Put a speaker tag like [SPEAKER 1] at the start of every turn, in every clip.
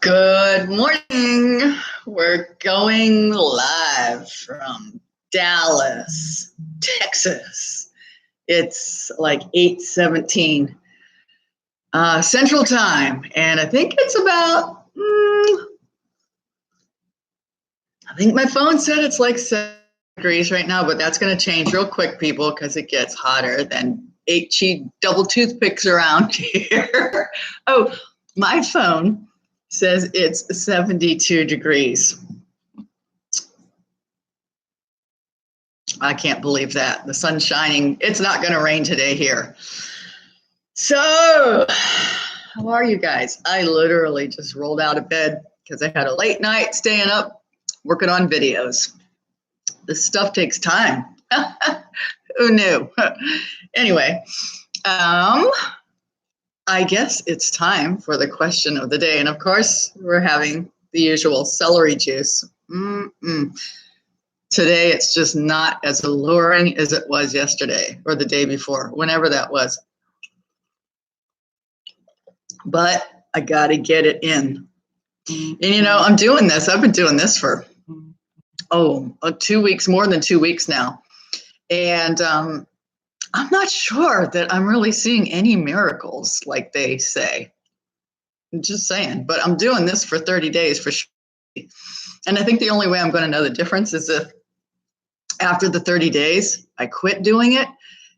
[SPEAKER 1] Good morning. We're going live from Dallas, Texas. It's like 8:17 Central Time, and I think it's about, I think my phone said it's like 7 degrees right now, but that's going to change real quick, people, because it gets hotter than 8 double toothpicks around here. Oh, my phone says it's 72 degrees. I can't believe that. The sun's shining. It's not going to rain today here. So, how are you guys? I literally just rolled out of bed because I had a late night staying up working on videos. This stuff takes time. Who knew? Anyway, I guess it's time for the question of the day. And of course, we're having the usual celery juice. Today, it's just not as alluring as it was yesterday or the day before, whenever that was. But I got to get it in. And, I'm doing this. I've been doing this for, 2 weeks, more than 2 weeks now. And I'm not sure that I'm really seeing any miracles like they say. I'm just saying. But I'm doing this for 30 days for sure. And I think the only way I'm going to know the difference is if after the 30 days, I quit doing it.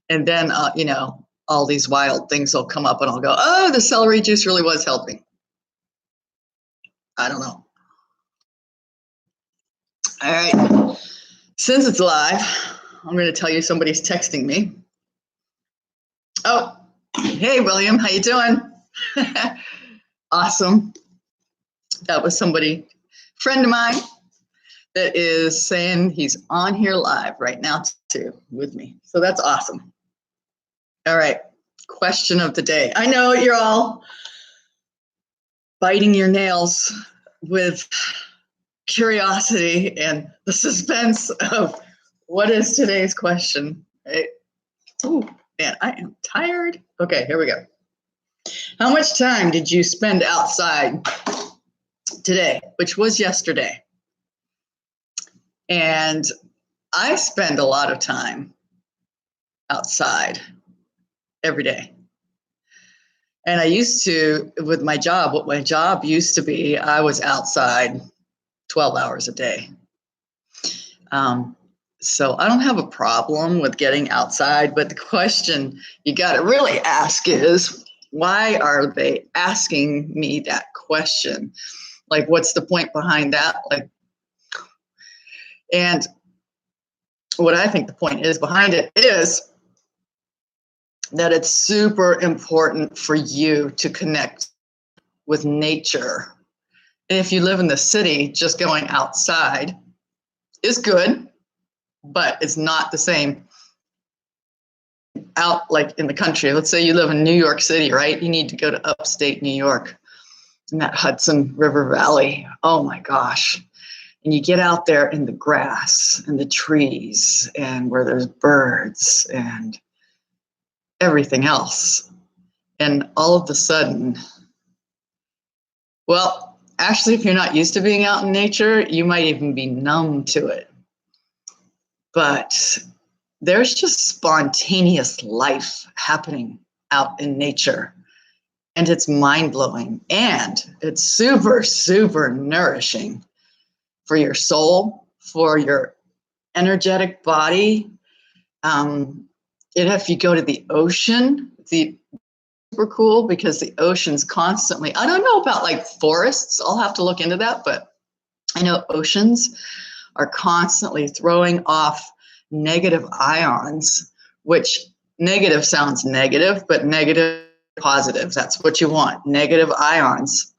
[SPEAKER 1] And then, all these wild things will come up and I'll go, oh, the celery juice really was helping. I don't know. All right. Since it's live, I'm going to tell you somebody's texting me. Oh, hey, William, how you doing? Awesome. That was somebody, friend of mine, that is saying he's on here live right now too with me. So that's awesome. All right, question of the day. I know you're all biting your nails with curiosity and the suspense of what is today's question, right? Oh, man, I am tired. Okay, here we go. How much time did you spend outside today, which was yesterday? And I spend a lot of time outside every day. And I used to, with my job, what my job used to be, I was outside 12 hours a day. So I don't have a problem with getting outside, but the question you got to really ask is, why are they asking me that question? Like, what's the point behind that? And what I think the point is behind it is that it's super important for you to connect with nature. And if you live in the city, just going outside is good, but it's not the same out like in the country. Let's say you live in New York City, right? You need to go to upstate New York in that Hudson River Valley. Oh my gosh. And you get out there in the grass and the trees and where there's birds and everything else. And all of a sudden, well, actually, if you're not used to being out in nature, you might even be numb to it. But there's just spontaneous life happening out in nature. And it's mind-blowing. And it's super, super nourishing for your soul, for your energetic body. If you go to the ocean, super cool because the ocean's constantly, I don't know about like forests, I'll have to look into that, but I know oceans are constantly throwing off negative ions, which negative sounds negative, but negative positive, that's what you want, negative ions,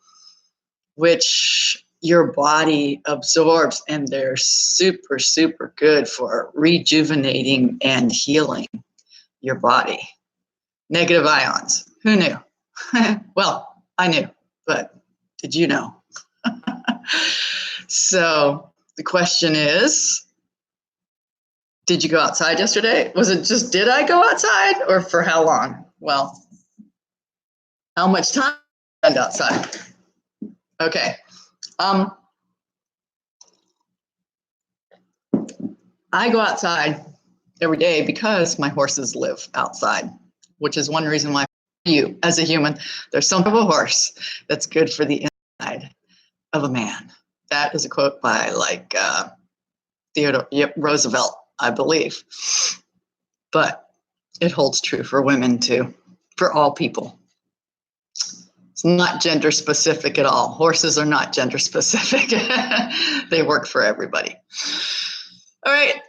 [SPEAKER 1] which your body absorbs, and they're super, super good for rejuvenating and healing your body. Negative ions. Who knew? Well, I knew, but did you know? So the question is, did you go outside yesterday? Was it just, did I go outside, or for how long? Well, how much time did I spend outside? Okay. I go outside every day because my horses live outside, which is one reason why you, as a human, there's some of a horse that's good for the inside of a man. That is a quote by Theodore Roosevelt, I believe. But it holds true for women too, for all people. It's not gender specific at all. Horses are not gender specific. They work for everybody. All right.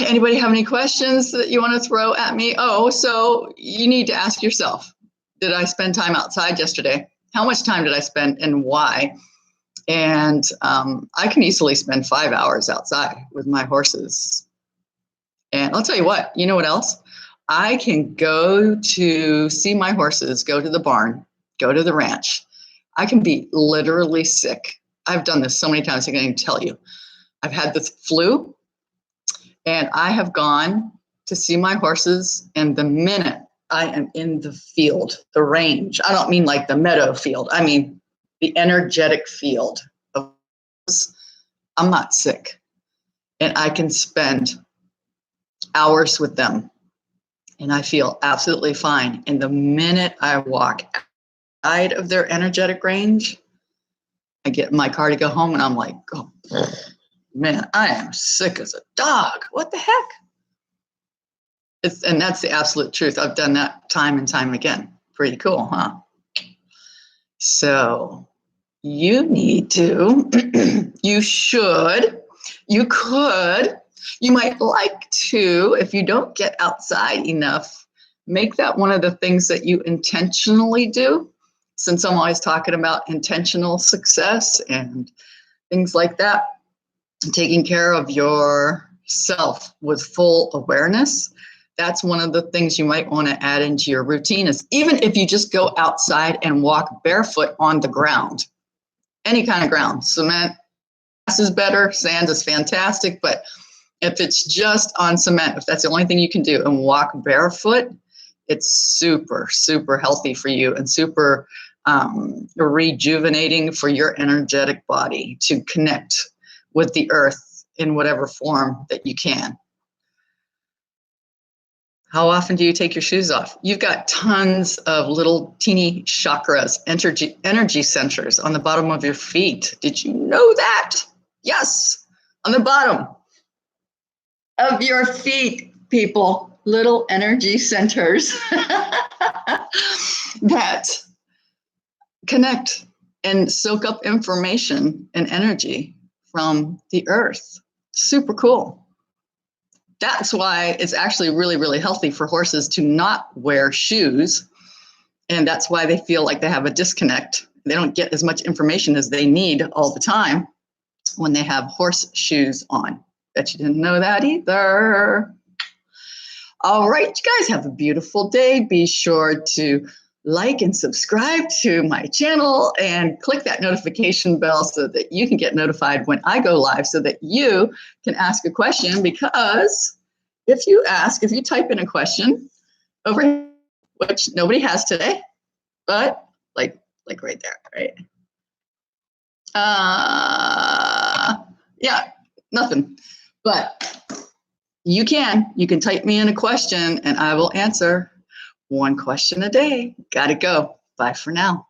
[SPEAKER 1] Anybody have any questions that you want to throw at me? Oh, so you need to ask yourself, did I spend time outside yesterday? How much time did I spend and why? And I can easily spend 5 hours outside with my horses. And I'll tell you what, you know what else? I can go to see my horses, go to the barn, go to the ranch. I can be literally sick. I've done this so many times, I can't even tell you. I've had this flu, and I have gone to see my horses, and the minute I am in the field, the range, I don't mean like the meadow field, I mean the energetic field of horses, I'm not sick. And I can spend hours with them, and I feel absolutely fine. And the minute I walk outside of their energetic range, I get in my car to go home, and I'm like, oh, man, I am sick as a dog. What the heck? And that's the absolute truth. I've done that time and time again. Pretty cool, huh? So you need to, you should, you could, you might like to, if you don't get outside enough, make that one of the things that you intentionally do. Since I'm always talking about intentional success and things like that, taking care of yourself with full awareness, that's one of the things you might want to add into your routine. Is even if you just go outside and walk barefoot on the ground, any kind of ground, cement, grass is better, sand is fantastic, but if it's just on cement, if that's the only thing you can do and walk barefoot, it's super, super healthy for you and super rejuvenating for your energetic body to connect with the earth in whatever form that you can. How often do you take your shoes off? You've got tons of little teeny chakras, energy centers on the bottom of your feet. Did you know that? Yes, on the bottom of your feet, people, little energy centers that connect and soak up information and energy from the earth. Super cool. That's why it's actually really, really healthy for horses to not wear shoes. And that's why they feel like they have a disconnect. They don't get as much information as they need all the time when they have horse shoes on. Bet you didn't know that either. All right, you guys have a beautiful day. Be sure to like and subscribe to my channel and click that notification bell so that you can get notified when I go live so that you can ask a question, because if you type in a question over here, which nobody has today, but like right there, right? Yeah, nothing. But you can type me in a question and I will answer. One question a day. Gotta go. Bye for now.